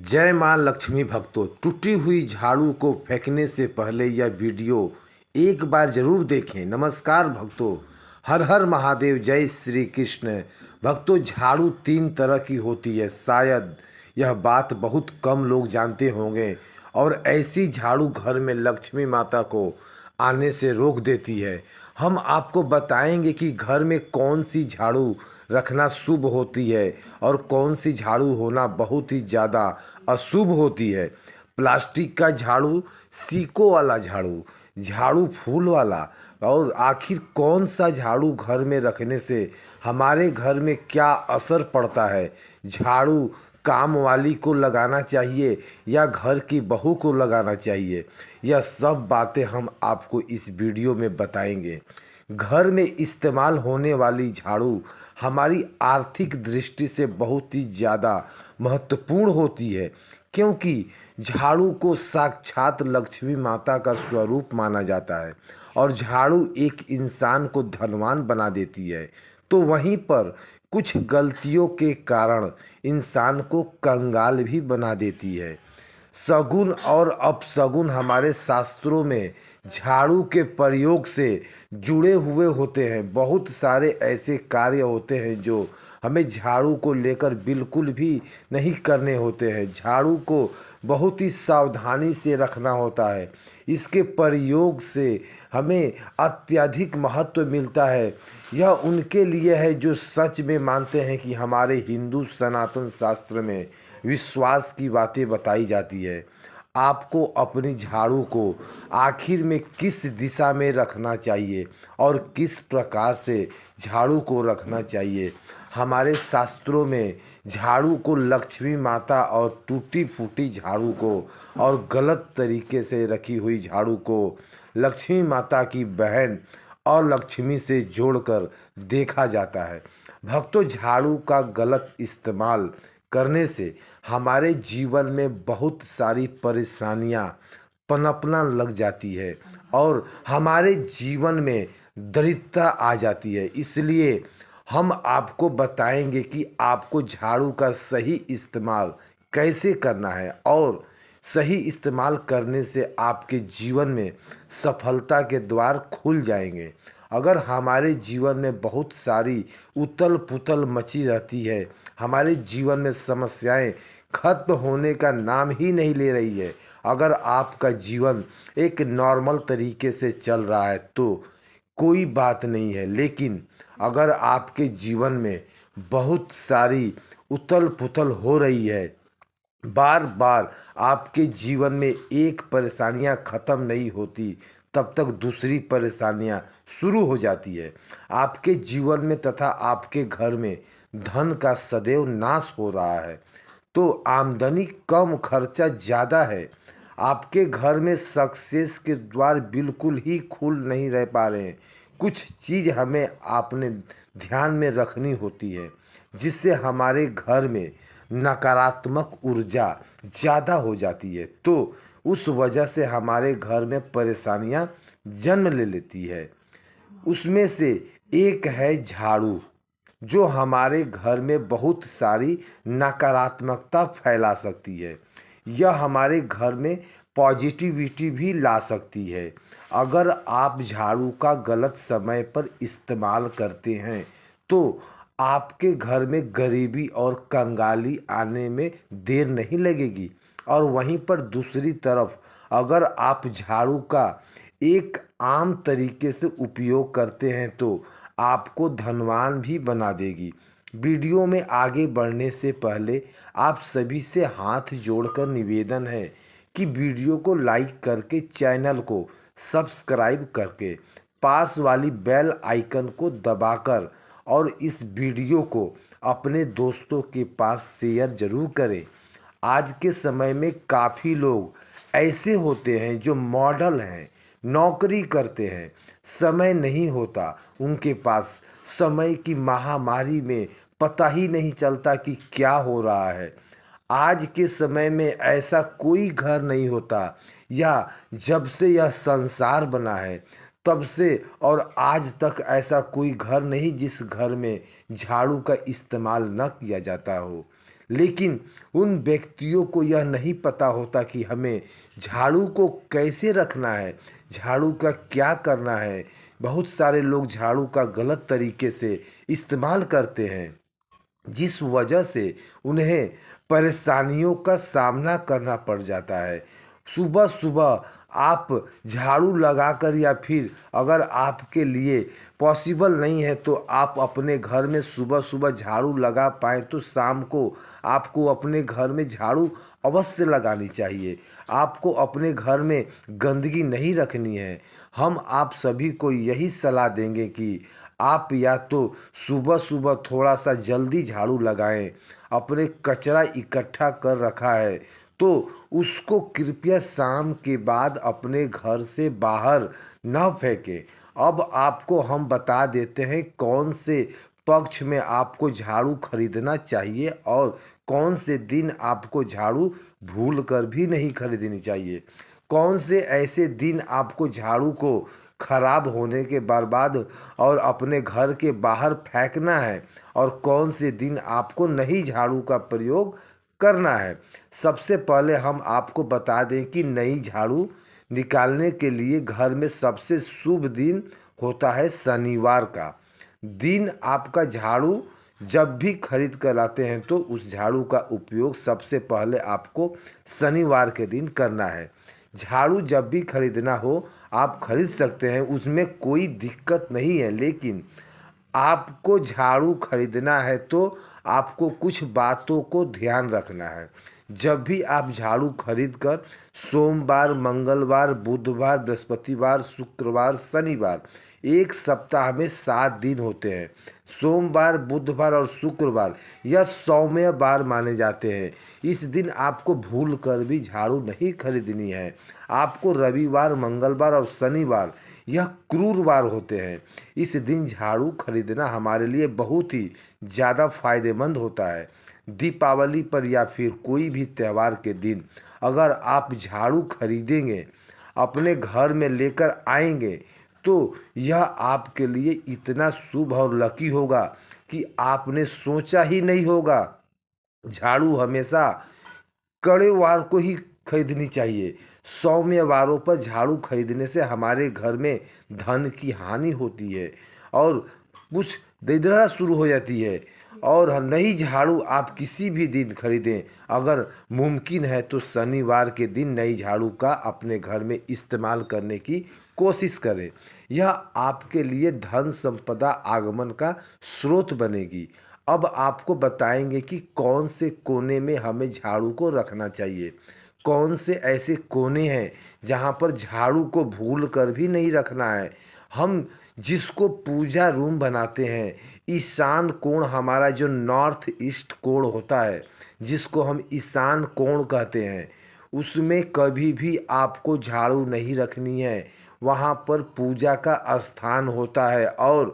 जय मां लक्ष्मी भक्तों, टूटी हुई झाड़ू को फेंकने से पहले यह वीडियो एक बार जरूर देखें। नमस्कार भक्तों, हर हर महादेव, जय श्री कृष्ण। भक्तों, झाड़ू तीन तरह की होती है, शायद यह बात बहुत कम लोग जानते होंगे। और ऐसी झाड़ू घर में लक्ष्मी माता को आने से रोक देती है। हम आपको बताएंगे कि घर में कौन सी झाड़ू रखना शुभ होती है और कौन सी झाड़ू होना बहुत ही ज़्यादा अशुभ होती है। प्लास्टिक का झाड़ू, सीको वाला झाड़ू, झाड़ू फूल वाला, और आखिर कौन सा झाड़ू घर में रखने से हमारे घर में क्या असर पड़ता है। झाड़ू काम वाली को लगाना चाहिए या घर की बहू को लगाना चाहिए, यह सब बातें हम आपको इस वीडियो में बताएंगे। घर में इस्तेमाल होने वाली झाड़ू हमारी आर्थिक दृष्टि से बहुत ही ज़्यादा महत्वपूर्ण होती है, क्योंकि झाड़ू को साक्षात लक्ष्मी माता का स्वरूप माना जाता है और झाड़ू एक इंसान को धनवान बना देती है। तो वहीं पर कुछ गलतियों के कारण इंसान को कंगाल भी बना देती है। सगुन और अपशगुन हमारे शास्त्रों में झाड़ू के प्रयोग से जुड़े हुए होते हैं। बहुत सारे ऐसे कार्य होते हैं जो हमें झाड़ू को लेकर बिल्कुल भी नहीं करने होते हैं। झाड़ू को बहुत ही सावधानी से रखना होता है। इसके प्रयोग से हमें अत्यधिक महत्व मिलता है। यह उनके लिए है जो सच में मानते हैं कि हमारे हिंदू सनातन शास्त्र में विश्वास की बातें बताई जाती है। आपको अपनी झाड़ू को आखिर में किस दिशा में रखना चाहिए और किस प्रकार से झाड़ू को रखना चाहिए। हमारे शास्त्रों में झाड़ू को लक्ष्मी माता और टूटी फूटी झाड़ू को और गलत तरीके से रखी हुई झाड़ू को लक्ष्मी माता की बहन और लक्ष्मी से जोड़कर देखा जाता है। भक्तों, झाड़ू का गलत इस्तेमाल करने से हमारे जीवन में बहुत सारी परेशानियां पनपना लग जाती है और हमारे जीवन में दरिद्रता आ जाती है। इसलिए हम आपको बताएंगे कि आपको झाड़ू का सही इस्तेमाल कैसे करना है और सही इस्तेमाल करने से आपके जीवन में सफलता के द्वार खुल जाएंगे। अगर हमारे जीवन में बहुत सारी उथल पुथल मची रहती है, हमारे जीवन में समस्याएं खत्म होने का नाम ही नहीं ले रही है, अगर आपका जीवन एक नॉर्मल तरीके से चल रहा है तो कोई बात नहीं है। लेकिन अगर आपके जीवन में बहुत सारी उथल पुथल हो रही है, बार बार आपके जीवन में एक परेशानियां ख़त्म नहीं होती, तब तक दूसरी परेशानियां शुरू हो जाती है आपके जीवन में तथा आपके घर में धन का सदैव नाश हो रहा है। तो आमदनी कम, खर्चा ज़्यादा है। आपके घर में सक्सेस के द्वार बिल्कुल ही खुल नहीं रह पा रहे हैं। कुछ चीज़ हमें आपने ध्यान में रखनी होती है जिससे हमारे घर में नकारात्मक ऊर्जा ज़्यादा हो जाती है, तो उस वजह से हमारे घर में परेशानियां जन्म ले लेती है। उसमें से एक है झाड़ू, जो हमारे घर में बहुत सारी नकारात्मकता फैला सकती है। यह हमारे घर में पॉजिटिविटी भी ला सकती है। अगर आप झाड़ू का गलत समय पर इस्तेमाल करते हैं तो आपके घर में गरीबी और कंगाली आने में देर नहीं लगेगी। और वहीं पर दूसरी तरफ अगर आप झाड़ू का एक आम तरीके से उपयोग करते हैं तो आपको धनवान भी बना देगी। वीडियो में आगे बढ़ने से पहले आप सभी से हाथ जोड़कर निवेदन है कि वीडियो को लाइक करके चैनल को सब्सक्राइब करके पास वाली बेल आइकन को दबाकर और इस वीडियो को अपने दोस्तों के पास शेयर जरूर करें। आज के समय में काफ़ी लोग ऐसे होते हैं जो मॉडल हैं, नौकरी करते हैं, समय नहीं होता उनके पास। समय की महामारी में पता ही नहीं चलता कि क्या हो रहा है। आज के समय में ऐसा कोई घर नहीं होता, या जब से यह संसार बना है तब से और आज तक ऐसा कोई घर नहीं जिस घर में झाड़ू का इस्तेमाल न किया जाता हो। लेकिन उन व्यक्तियों को यह नहीं पता होता कि हमें झाड़ू को कैसे रखना है, झाड़ू का क्या करना है। बहुत सारे लोग झाड़ू का गलत तरीके से इस्तेमाल करते हैं, जिस वजह से उन्हें परेशानियों का सामना करना पड़ जाता है। सुबह सुबह आप झाड़ू लगाकर, या फिर अगर आपके लिए पॉसिबल नहीं है तो आप अपने घर में सुबह सुबह झाड़ू लगा पाएँ तो शाम को आपको अपने घर में झाड़ू अवश्य लगानी चाहिए। आपको अपने घर में गंदगी नहीं रखनी है। हम आप सभी को यही सलाह देंगे कि आप या तो सुबह सुबह थोड़ा सा जल्दी झाड़ू लगाएं। अपने कचरा इकट्ठा कर रखा है तो उसको कृपया शाम के बाद अपने घर से बाहर न फेंकें। अब आपको हम बता देते हैं कौन से पक्ष में आपको झाड़ू खरीदना चाहिए और कौन से दिन आपको झाड़ू भूल कर भी नहीं खरीदनी चाहिए। कौन से ऐसे दिन आपको झाड़ू को खराब होने के बर्बाद और अपने घर के बाहर फेंकना है, और कौन से दिन आपको नहीं झाड़ू का प्रयोग करना है। सबसे पहले हम आपको बता दें कि नई झाड़ू निकालने के लिए घर में सबसे शुभ दिन होता है शनिवार का दिन। आपका झाड़ू जब भी खरीद कर लाते हैं तो उस झाड़ू का उपयोग सबसे पहले आपको शनिवार के दिन करना है। झाड़ू जब भी खरीदना हो आप खरीद सकते हैं, उसमें कोई दिक्कत नहीं है, लेकिन आपको झाड़ू खरीदना है तो आपको कुछ बातों को ध्यान रखना है। जब भी आप झाड़ू खरीद कर सोमवार, मंगलवार, बुधवार, बृहस्पतिवार, शुक्रवार, शनिवार, एक सप्ताह में 7 दिन होते हैं। सोमवार, बुधवार और शुक्रवार यह सौम्य बार माने जाते हैं। इस दिन आपको भूल कर भी झाड़ू नहीं खरीदनी है। आपको रविवार, मंगलवार और शनिवार यह क्रूर वार होते हैं। इस दिन झाड़ू खरीदना हमारे लिए बहुत ही ज़्यादा फायदेमंद होता है। दीपावली पर या फिर कोई भी त्यौहार के दिन अगर आप झाड़ू खरीदेंगे, अपने घर में लेकर आएंगे, तो यह आपके लिए इतना शुभ और लकी होगा कि आपने सोचा ही नहीं होगा। झाड़ू हमेशा कड़े वार को ही खरीदनी चाहिए। सौम्य वारों पर झाड़ू खरीदने से हमारे घर में धन की हानि होती है और कुछ दरिद्रता शुरू हो जाती है। और नई झाड़ू आप किसी भी दिन खरीदें, अगर मुमकिन है तो शनिवार के दिन नई झाड़ू का अपने घर में इस्तेमाल करने की कोशिश करें। यह आपके लिए धन संपदा आगमन का स्रोत बनेगी। अब आपको बताएंगे कि कौन से कोने में हमें झाड़ू को रखना चाहिए। कौन से ऐसे कोने हैं जहाँ पर झाड़ू को भूल कर भी नहीं रखना है। हम जिसको पूजा रूम बनाते हैं, ईशान कोण हमारा जो नॉर्थ ईस्ट कोण होता है, जिसको हम ईशान कोण कहते हैं, उसमें कभी भी आपको झाड़ू नहीं रखनी है। वहाँ पर पूजा का स्थान होता है और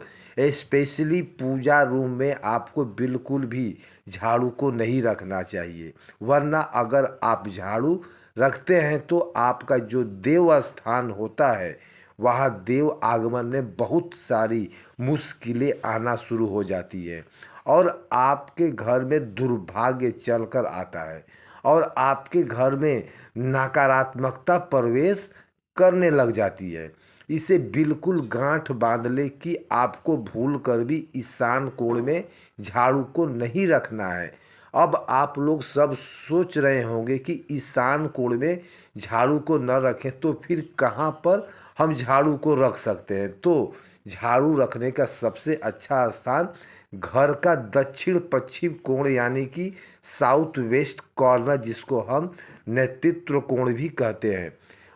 स्पेशली पूजा रूम में आपको बिल्कुल भी झाड़ू को नहीं रखना चाहिए। वरना अगर आप झाड़ू रखते हैं तो आपका जो देव स्थान होता है, वहाँ देव आगमन में बहुत सारी मुश्किलें आना शुरू हो जाती है और आपके घर में दुर्भाग्य चलकर आता है और आपके घर में नकारात्मकता प्रवेश करने लग जाती है। इसे बिल्कुल गांठ बांध ले कि आपको भूल कर भी ईशान कोण में झाड़ू को नहीं रखना है। अब आप लोग सब सोच रहे होंगे कि ईशान कोण में झाड़ू को न रखें तो फिर कहाँ पर हम झाड़ू को रख सकते हैं। तो झाड़ू रखने का सबसे अच्छा स्थान घर का दक्षिण पश्चिम कोण यानी कि साउथ वेस्ट कॉर्नर, जिसको हम नेतृत्व कोण भी कहते हैं।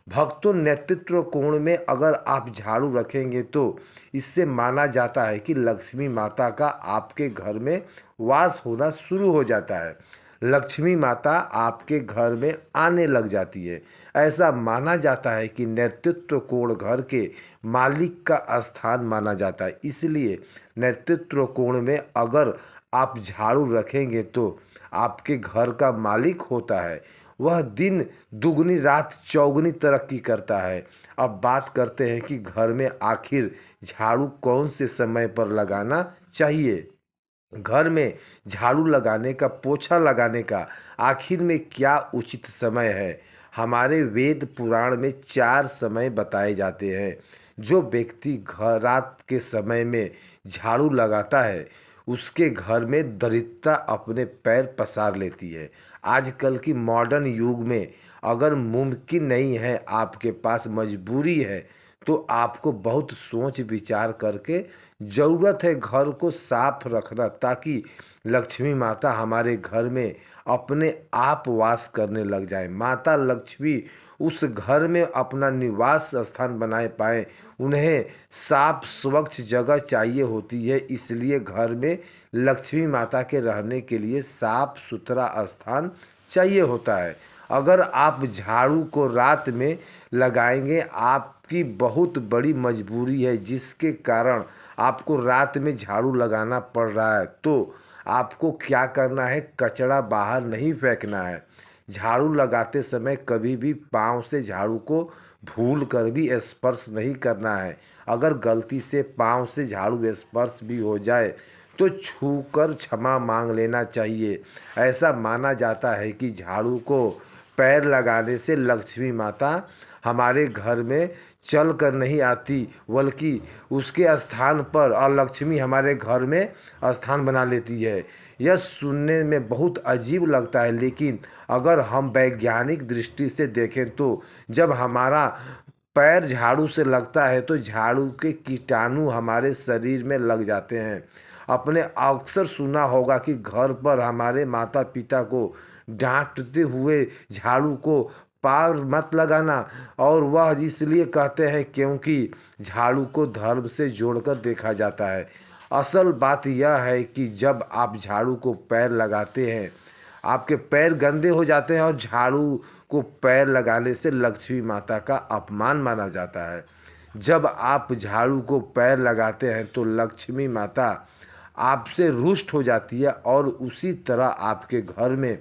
भक्तों, नेतृत्व कोण में अगर आप झाड़ू रखेंगे तो इससे माना जाता है कि लक्ष्मी माता का आपके घर में वास होना शुरू हो जाता है। लक्ष्मी माता आपके घर में आने लग जाती है। ऐसा माना जाता है कि नेतृत्व कोण घर के मालिक का स्थान माना जाता है। इसलिए नेतृत्व कोण में अगर आप झाड़ू रखेंगे तो आपके घर का मालिक होता है, वह दिन दुगनी रात चौगुनी तरक्की करता है। अब बात करते हैं कि घर में आखिर झाड़ू कौन से समय पर लगाना चाहिए। घर में झाड़ू लगाने का, पोछा लगाने का आखिर में क्या उचित समय है? हमारे वेद पुराण में 4 समय बताए जाते हैं। जो व्यक्ति घर रात के समय में झाड़ू लगाता है, उसके घर में दरिद्रता अपने पैर पसार लेती है। आजकल की मॉडर्न युग में अगर मुमकिन नहीं है, आपके पास मजबूरी है, तो आपको बहुत सोच विचार करके ज़रूरत है घर को साफ रखना, ताकि लक्ष्मी माता हमारे घर में अपने आप वास करने लग जाए। माता लक्ष्मी उस घर में अपना निवास स्थान बनाए पाए, उन्हें साफ स्वच्छ जगह चाहिए होती है। इसलिए घर में लक्ष्मी माता के रहने के लिए साफ सुथरा स्थान चाहिए होता है। अगर आप झाड़ू को रात में लगाएंगे, आपकी बहुत बड़ी मजबूरी है जिसके कारण आपको रात में झाड़ू लगाना पड़ रहा है, तो आपको क्या करना है? कचरा बाहर नहीं फेंकना है। झाड़ू लगाते समय कभी भी पाँव से झाड़ू को भूल कर भी स्पर्श नहीं करना है। अगर गलती से पाँव से झाड़ू स्पर्श भी हो जाए तो छूकर क्षमा मांग लेना चाहिए। ऐसा माना जाता है कि झाड़ू को पैर लगाने से लक्ष्मी माता हमारे घर में चल कर नहीं आती, बल्कि उसके स्थान पर और लक्ष्मी हमारे घर में स्थान बना लेती है। यह सुनने में बहुत अजीब लगता है, लेकिन अगर हम वैज्ञानिक दृष्टि से देखें तो जब हमारा पैर झाड़ू से लगता है तो झाड़ू के कीटाणु हमारे शरीर में लग जाते हैं। आपने अक्सर सुना होगा कि घर पर हमारे माता पिता को डांटते हुए झाड़ू को पार मत लगाना, और वह इसलिए कहते हैं क्योंकि झाड़ू को धर्म से जोड़कर देखा जाता है। असल बात यह है कि जब आप झाड़ू को पैर लगाते हैं, आपके पैर गंदे हो जाते हैं, और झाड़ू को पैर लगाने से लक्ष्मी माता का अपमान माना जाता है। जब आप झाड़ू को पैर लगाते हैं तो लक्ष्मी माता आपसे रुष्ट हो जाती है, और उसी तरह आपके घर में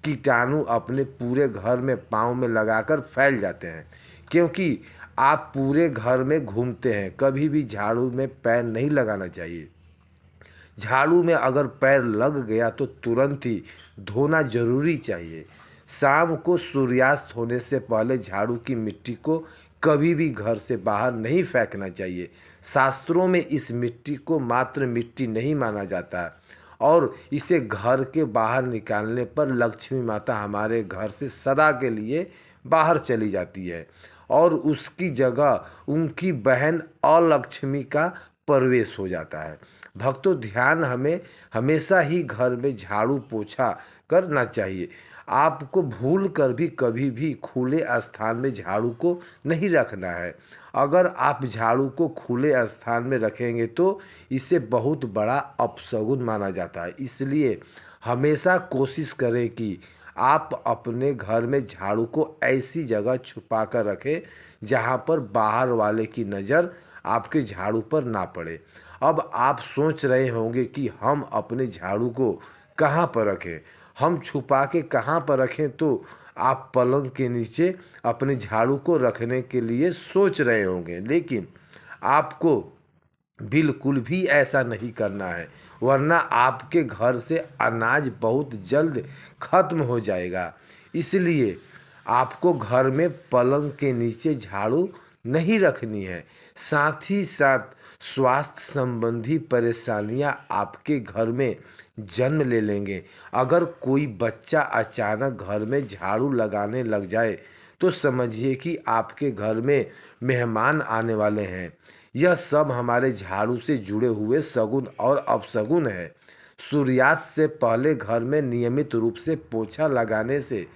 कीटाणु अपने पूरे घर में पाँव में लगाकर फैल जाते हैं। क्योंकि आप पूरे घर में घूमते हैं, कभी भी झाड़ू में पैर नहीं लगाना चाहिए। झाड़ू में अगर पैर लग गया तो तुरंत ही धोना जरूरी चाहिए। शाम को सूर्यास्त होने से पहले झाड़ू की मिट्टी को कभी भी घर से बाहर नहीं फेंकना चाहिए। शास्त्रों में इस मिट्टी को मात्र मिट्टी नहीं माना जाता, और इसे घर के बाहर निकालने पर लक्ष्मी माता हमारे घर से सदा के लिए बाहर चली जाती है, और उसकी जगह उनकी बहन अलक्ष्मी का प्रवेश हो जाता है। भक्तों, ध्यान हमें हमेशा ही घर में झाड़ू पोछा करना चाहिए। आपको भूल कर भी कभी भी खुले स्थान में झाड़ू को नहीं रखना है। अगर आप झाड़ू को खुले स्थान में रखेंगे तो इसे बहुत बड़ा अपशगुन माना जाता है। इसलिए हमेशा कोशिश करें कि आप अपने घर में झाड़ू को ऐसी जगह छुपा कर रखें जहां पर बाहर वाले की नज़र आपके झाड़ू पर ना पड़े। अब आप सोच रहे होंगे कि हम अपने झाड़ू को कहाँ पर रखें, हम छुपा के कहाँ पर रखें, तो आप पलंग के नीचे अपने झाड़ू को रखने के लिए सोच रहे होंगे, लेकिन आपको बिल्कुल भी ऐसा नहीं करना है, वरना आपके घर से अनाज बहुत जल्द खत्म हो जाएगा। इसलिए आपको घर में पलंग के नीचे झाड़ू नहीं रखनी है। साथ ही साथ स्वास्थ्य संबंधी परेशानियां आपके घर में जन्म ले लेंगे। अगर कोई बच्चा अचानक घर में झाड़ू लगाने लग जाए तो समझिए कि आपके घर में मेहमान आने वाले हैं। यह सब हमारे झाड़ू से जुड़े हुए शगुन और अपशगुन है। सूर्यास्त से पहले घर में नियमित रूप से पोछा लगाने से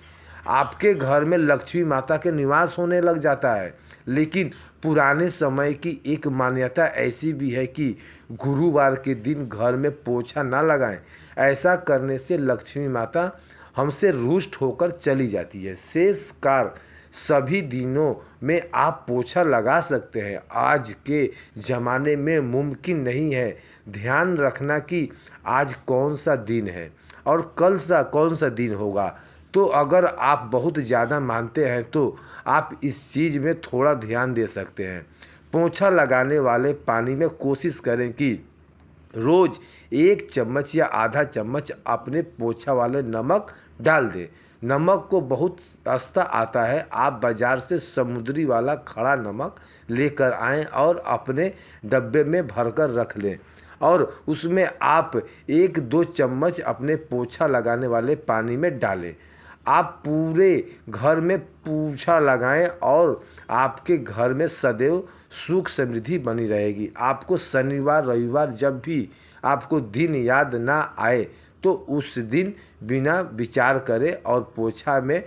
आपके घर में लक्ष्मी माता के निवास होने लग जाता है। लेकिन पुराने समय की एक मान्यता ऐसी भी है कि गुरुवार के दिन घर में पोछा ना लगाएं। ऐसा करने से लक्ष्मी माता हमसे रुष्ट होकर चली जाती है। शेष कार सभी दिनों में आप पोछा लगा सकते हैं। आज के ज़माने में मुमकिन नहीं है। ध्यान रखना कि आज कौन सा दिन है और कल सा कौन सा दिन होगा। तो अगर आप बहुत ज़्यादा मानते हैं तो आप इस चीज़ में थोड़ा ध्यान दे सकते हैं। पोछा लगाने वाले पानी में कोशिश करें कि रोज 1 चम्मच या आधा चम्मच अपने पोछा वाले नमक डाल दें। नमक को बहुत सस्ता आता है, आप बाज़ार से समुद्री वाला खड़ा नमक लेकर आएं और अपने डब्बे में भरकर रख लें और उसमें आप 1-2 चम्मच अपने पोछा लगाने वाले पानी में डालें। आप पूरे घर में पोछा लगाएं और आपके घर में सदैव सुख समृद्धि बनी रहेगी। आपको शनिवार रविवार जब भी आपको दिन याद ना आए तो उस दिन बिना विचार करे और पोछा में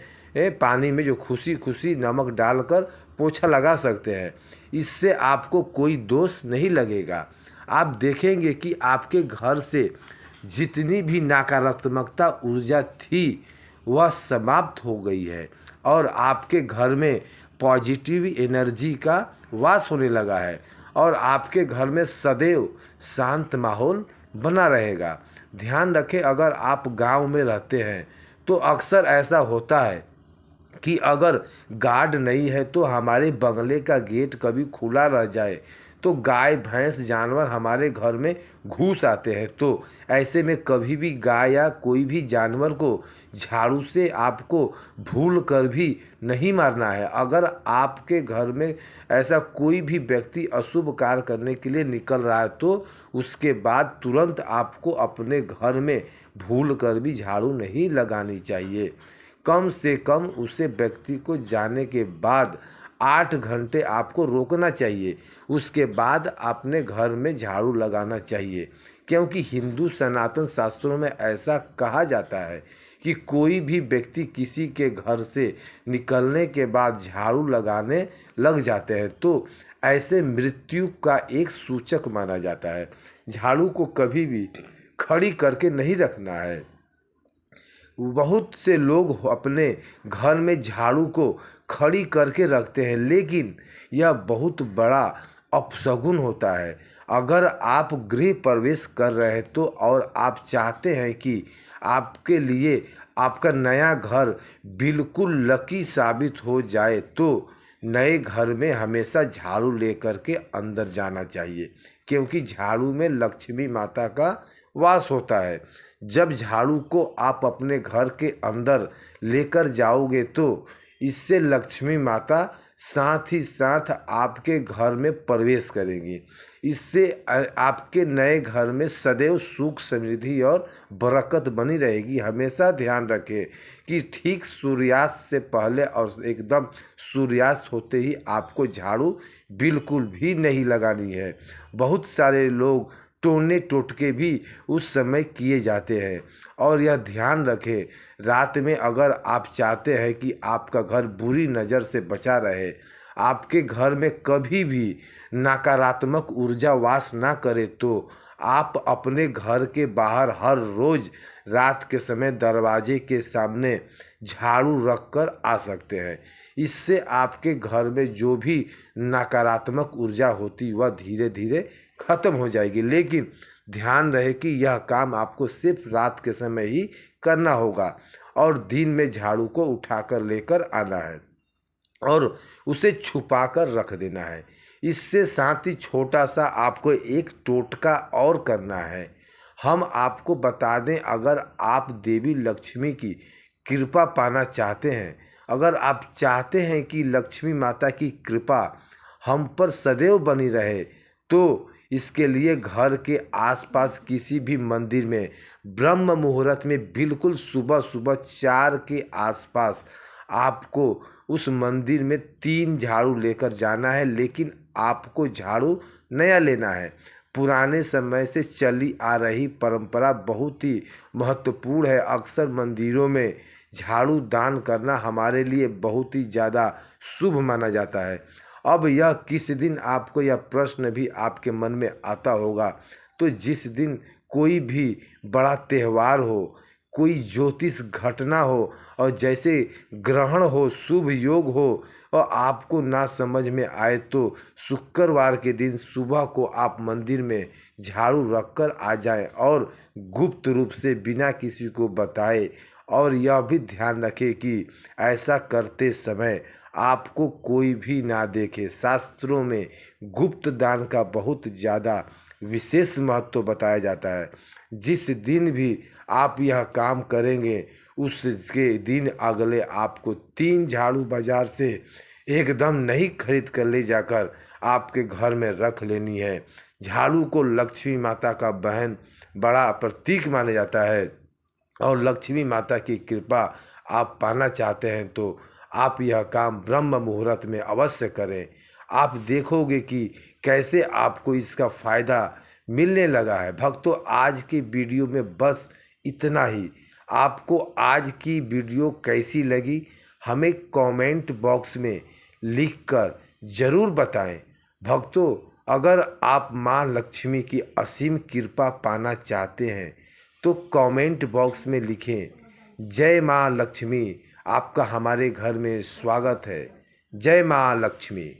पानी में जो खुशी खुशी नमक डालकर पोछा लगा सकते हैं। इससे आपको कोई दोष नहीं लगेगा। आप देखेंगे कि आपके घर से जितनी भी नकारात्मकता ऊर्जा थी वह समाप्त हो गई है और आपके घर में पॉजिटिव एनर्जी का वास होने लगा है और आपके घर में सदैव शांत माहौल बना रहेगा। ध्यान रखें, अगर आप गांव में रहते हैं तो अक्सर ऐसा होता है कि अगर गार्ड नहीं है तो हमारे बंगले का गेट कभी खुला रह जाए तो गाय भैंस जानवर हमारे घर में घुस आते हैं। तो ऐसे में कभी भी गाय या कोई भी जानवर को झाड़ू से आपको भूल कर भी नहीं मारना है। अगर आपके घर में ऐसा कोई भी व्यक्ति अशुभ कार्य करने के लिए निकल रहा है तो उसके बाद तुरंत आपको अपने घर में भूल कर भी झाड़ू नहीं लगानी चाहिए। कम से कम उसे व्यक्ति को जाने के बाद 8 घंटे आपको रोकना चाहिए, उसके बाद अपने घर में झाड़ू लगाना चाहिए। क्योंकि हिंदू सनातन शास्त्रों में ऐसा कहा जाता है कि कोई भी व्यक्ति किसी के घर से निकलने के बाद झाड़ू लगाने लग जाते हैं तो ऐसे मृत्यु का एक सूचक माना जाता है। झाड़ू को कभी भी खड़ी करके नहीं रखना है। बहुत से लोग अपने घर में झाड़ू को खड़ी करके रखते हैं, लेकिन यह बहुत बड़ा अपशगुन होता है। अगर आप गृह प्रवेश कर रहे हैं तो और आप चाहते हैं कि आपके लिए आपका नया घर बिल्कुल लकी साबित हो जाए तो नए घर में हमेशा झाड़ू लेकर के अंदर जाना चाहिए, क्योंकि झाड़ू में लक्ष्मी माता का वास होता है। जब झाड़ू को आप अपने घर के अंदर लेकर जाओगे तो इससे लक्ष्मी माता साथ ही साथ आपके घर में प्रवेश करेंगी। इससे आपके नए घर में सदैव सुख समृद्धि और बरकत बनी रहेगी। हमेशा ध्यान रखें कि ठीक सूर्यास्त से पहले और एकदम सूर्यास्त होते ही आपको झाड़ू बिल्कुल भी नहीं लगानी है। बहुत सारे लोग टोने टोटके भी उस समय किए जाते हैं। और यह ध्यान रखें, रात में अगर आप चाहते हैं कि आपका घर बुरी नज़र से बचा रहे, आपके घर में कभी भी नकारात्मक ऊर्जा वास ना करे, तो आप अपने घर के बाहर हर रोज़ रात के समय दरवाजे के सामने झाड़ू रखकर आ सकते हैं। इससे आपके घर में जो भी नकारात्मक ऊर्जा होती वह धीरे धीरे खत्म हो जाएगी। लेकिन ध्यान रहे कि यह काम आपको सिर्फ रात के समय ही करना होगा और दिन में झाड़ू को उठाकर लेकर आना है और उसे छुपा कर रख देना है। इससे साथ ही छोटा सा आपको एक टोटका और करना है। हम आपको बता दें, अगर आप देवी लक्ष्मी की कृपा पाना चाहते हैं, अगर आप चाहते हैं कि लक्ष्मी माता की कृपा हम पर सदैव बनी रहे, तो इसके लिए घर के आसपास किसी भी मंदिर में ब्रह्म मुहूर्त में बिल्कुल सुबह सुबह 4 के आसपास आपको उस मंदिर में 3 झाड़ू लेकर जाना है। लेकिन आपको झाड़ू नया लेना है। पुराने समय से चली आ रही परंपरा बहुत ही महत्वपूर्ण है। अक्सर मंदिरों में झाड़ू दान करना हमारे लिए बहुत ही ज़्यादा शुभ माना जाता है। अब यह किस दिन आपको यह प्रश्न भी आपके मन में आता होगा, तो जिस दिन कोई भी बड़ा त्यौहार हो, कोई ज्योतिष घटना हो और जैसे ग्रहण हो, शुभ योग हो और आपको ना समझ में आए तो शुक्रवार के दिन सुबह को आप मंदिर में झाड़ू रखकर आ जाएं और गुप्त रूप से बिना किसी को बताए। और यह भी ध्यान रखें कि ऐसा करते समय आपको कोई भी ना देखे। शास्त्रों में गुप्त दान का बहुत ज़्यादा विशेष महत्व बताया जाता है। जिस दिन भी आप यह काम करेंगे उसके दिन अगले आपको 3 झाड़ू बाजार से एकदम नहीं खरीद कर ले जाकर आपके घर में रख लेनी है। झाड़ू को लक्ष्मी माता का बहन बड़ा प्रतीक माना जाता है और लक्ष्मी माता की कृपा आप पाना चाहते हैं तो आप यह काम ब्रह्म मुहूर्त में अवश्य करें। आप देखोगे कि कैसे आपको इसका फ़ायदा मिलने लगा है। भक्तों, आज की वीडियो में बस इतना ही। आपको आज की वीडियो कैसी लगी हमें कमेंट बॉक्स में लिखकर ज़रूर बताएं। भक्तों, अगर आप माँ लक्ष्मी की असीम कृपा पाना चाहते हैं तो कमेंट बॉक्स में लिखें जय माँ लक्ष्मी। आपका हमारे घर में स्वागत है। जय माँ लक्ष्मी।